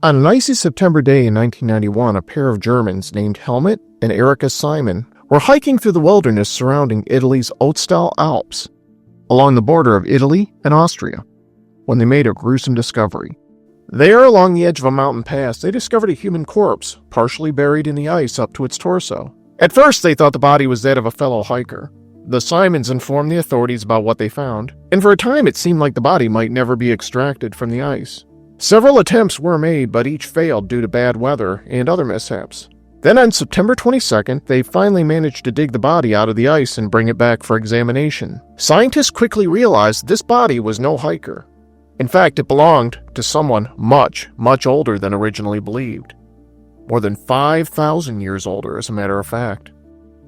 On an icy September day in 1991, a pair of Germans named Helmut and Erika Simon were hiking through the wilderness surrounding Italy's Ötztal Alps, along the border of Italy and Austria, when they made a gruesome discovery. There, along the edge of a mountain pass, they discovered a human corpse, partially buried in the ice up to its torso. At first, they thought the body was that of a fellow hiker. The Simons informed the authorities about what they found, and for a time it seemed like the body might never be extracted from the ice. Several attempts were made, but each failed due to bad weather and other mishaps. Then on September 22nd, they finally managed to dig the body out of the ice and bring it back for examination. Scientists quickly realized this body was no hiker. In fact, it belonged to someone much, much older than originally believed. More than 5,000 years older, as a matter of fact.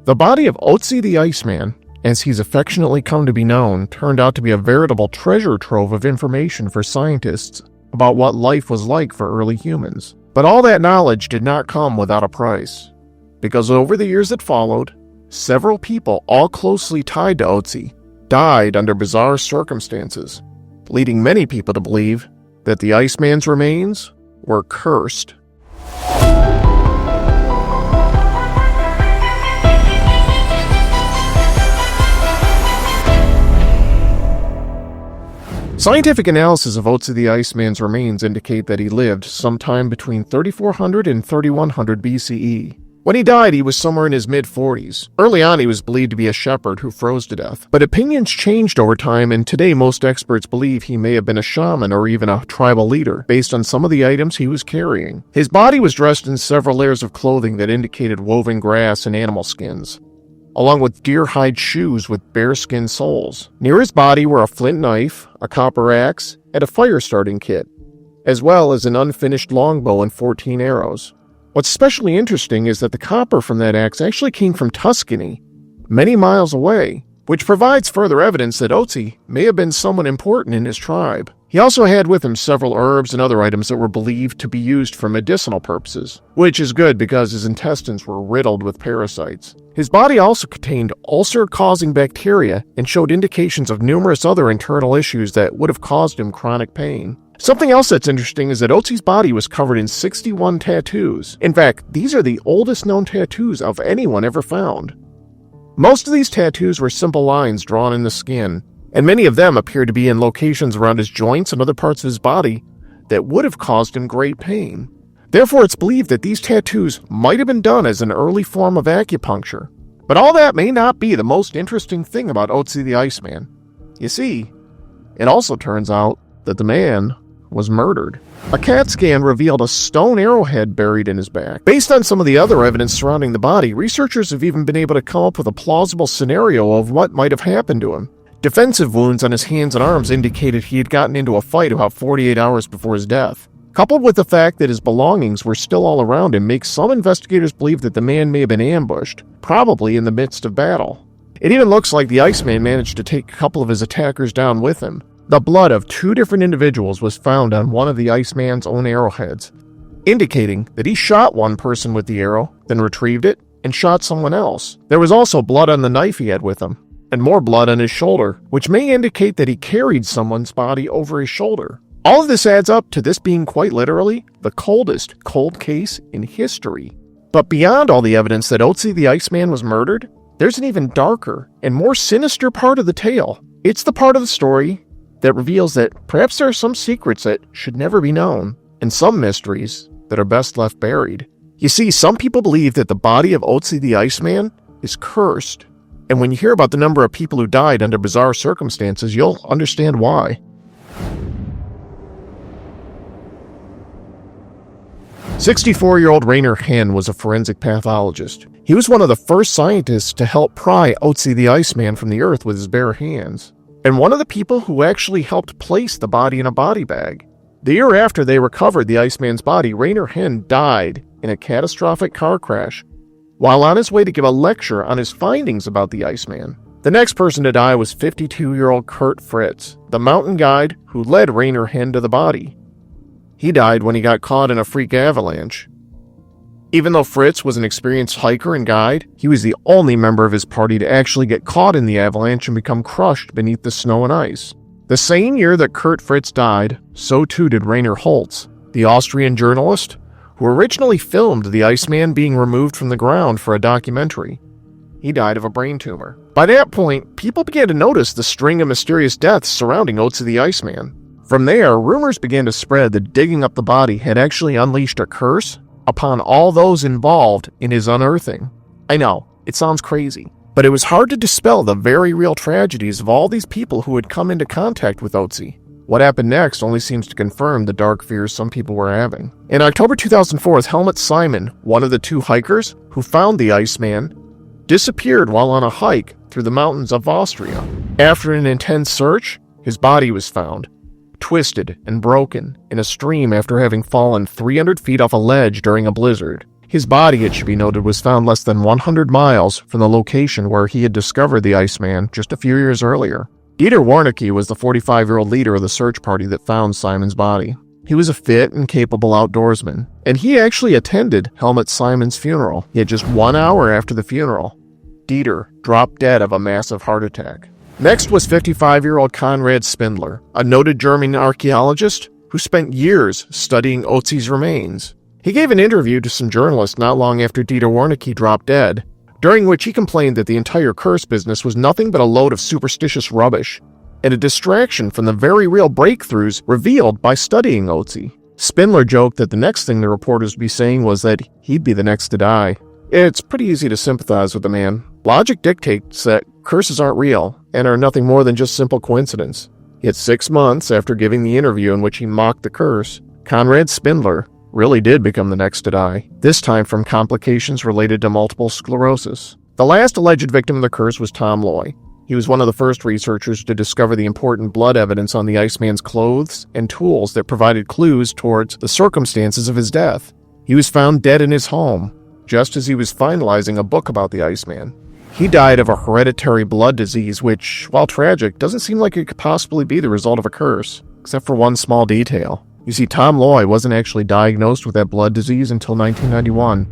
The body of Otzi the Iceman, as he's affectionately come to be known, turned out to be a veritable treasure trove of information for scientists about what life was like for early humans. But all that knowledge did not come without a price, because over the years that followed, several people, all closely tied to Ötzi, died under bizarre circumstances, leading many people to believe that the Iceman's remains were cursed. Scientific analysis of Otzi the Iceman's remains indicate that he lived sometime between 3400 and 3100 BCE. When he died, he was somewhere in his mid-40s. Early on, he was believed to be a shepherd who froze to death. But opinions changed over time, and today most experts believe he may have been a shaman or even a tribal leader, based on some of the items he was carrying. His body was dressed in several layers of clothing that indicated woven grass and animal skins, along with deer hide shoes with bearskin soles. Near his body were a flint knife, a copper axe, and a fire starting kit, as well as an unfinished longbow and 14 arrows. What's especially interesting is that the copper from that axe actually came from Tuscany, many miles away, which provides further evidence that Ötzi may have been someone important in his tribe. He also had with him several herbs and other items that were believed to be used for medicinal purposes, which is good because his intestines were riddled with parasites. His body also contained ulcer-causing bacteria and showed indications of numerous other internal issues that would have caused him chronic pain. Something else that's interesting is that Ötzi's body was covered in 61 tattoos. In fact, these are the oldest known tattoos of anyone ever found. Most of these tattoos were simple lines drawn in the skin, and many of them appear to be in locations around his joints and other parts of his body that would have caused him great pain. Therefore, it's believed that these tattoos might have been done as an early form of acupuncture. But all that may not be the most interesting thing about Otzi the Iceman. You see, it also turns out that the man was murdered. A CAT scan revealed a stone arrowhead buried in his back. Based on some of the other evidence surrounding the body, researchers have even been able to come up with a plausible scenario of what might have happened to him. Defensive wounds on his hands and arms indicated he had gotten into a fight about 48 hours before his death. Coupled with the fact that his belongings were still all around him makes some investigators believe that the man may have been ambushed, probably in the midst of battle. It even looks like the Iceman managed to take a couple of his attackers down with him. The blood of two different individuals was found on one of the Iceman's own arrowheads, indicating that he shot one person with the arrow, then retrieved it, and shot someone else. There was also blood on the knife he had with him, and more blood on his shoulder, which may indicate that he carried someone's body over his shoulder. All of this adds up to this being quite literally the coldest cold case in history. But beyond all the evidence that Otzi the Iceman was murdered, there's an even darker and more sinister part of the tale. It's the part of the story that reveals that perhaps there are some secrets that should never be known, and some mysteries that are best left buried. You see, some people believe that the body of Otzi the Iceman is cursed, and when you hear about the number of people who died under bizarre circumstances, you'll understand why. 64-year-old Rainer Henn was a forensic pathologist. He was one of the first scientists to help pry Otzi the Iceman from the earth with his bare hands, and one of the people who actually helped place the body in a body bag. The year after they recovered the Iceman's body, Rainer Henn died in a catastrophic car crash while on his way to give a lecture on his findings about the Iceman. The next person to die was 52-year-old Kurt Fritz, the mountain guide who led Rainer Henn to the body. He died when he got caught in a freak avalanche. Even though Fritz was an experienced hiker and guide, he was the only member of his party to actually get caught in the avalanche and become crushed beneath the snow and ice. The same year that Kurt Fritz died, so too did Rainer Holtz, the Austrian journalist who originally filmed the Iceman being removed from the ground for a documentary. He died of a brain tumor. By that point, people began to notice the string of mysterious deaths surrounding Otzi the Iceman. From there, rumors began to spread that digging up the body had actually unleashed a curse upon all those involved in his unearthing. I know, it sounds crazy, but it was hard to dispel the very real tragedies of all these people who had come into contact with Otzi. What happened next only seems to confirm the dark fears some people were having. In October 2004, Helmut Simon, one of the two hikers who found the Iceman, disappeared while on a hike through the mountains of Austria. After an intense search, his body was found, twisted and broken, in a stream after having fallen 300 feet off a ledge during a blizzard. His body, it should be noted, was found less than 100 miles from the location where he had discovered the Iceman just a few years earlier. Dieter Warnecke was the 45-year-old leader of the search party that found Simon's body. He was a fit and capable outdoorsman, and he actually attended Helmut Simon's funeral. Yet just 1 hour after the funeral, Dieter dropped dead of a massive heart attack. Next was 55-year-old Konrad Spindler, a noted German archaeologist who spent years studying Otzi's remains. He gave an interview to some journalists not long after Dieter Warnecke dropped dead, during which he complained that the entire curse business was nothing but a load of superstitious rubbish and a distraction from the very real breakthroughs revealed by studying Otzi. Spindler joked that the next thing the reporters would be saying was that he'd be the next to die. It's pretty easy to sympathize with the man. Logic dictates that curses aren't real and are nothing more than just simple coincidence. Yet 6 months after giving the interview in which he mocked the curse, Konrad Spindler really did become the next to die, this time from complications related to multiple sclerosis. The last alleged victim of the curse was Tom Loy. He was one of the first researchers to discover the important blood evidence on the Iceman's clothes and tools that provided clues towards the circumstances of his death. He was found dead in his home, just as he was finalizing a book about the Iceman. He died of a hereditary blood disease which, while tragic, doesn't seem like it could possibly be the result of a curse, except for one small detail. You see, Tom Loy wasn't actually diagnosed with that blood disease until 1991,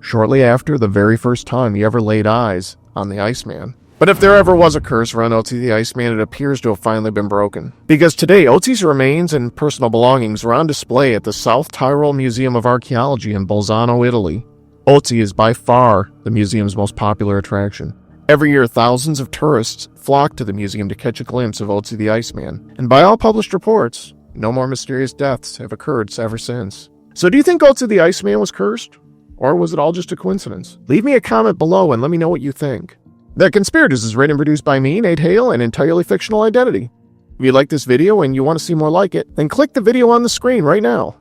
shortly after the very first time he ever laid eyes on the Iceman. But if there ever was a curse around Otzi the Iceman, it appears to have finally been broken. Because today, Otzi's remains and personal belongings are on display at the South Tyrol Museum of Archaeology in Bolzano, Italy. Otzi is by far the museum's most popular attraction. Every year, thousands of tourists flock to the museum to catch a glimpse of Otzi the Iceman. And by all published reports, no more mysterious deaths have occurred ever since. So do you think Otzi the Iceman was cursed? Or was it all just a coincidence? Leave me a comment below and let me know what you think. The Conspirators is written and produced by me, Nate Hale, an entirely fictional identity. If you like this video and you want to see more like it, then click the video on the screen right now.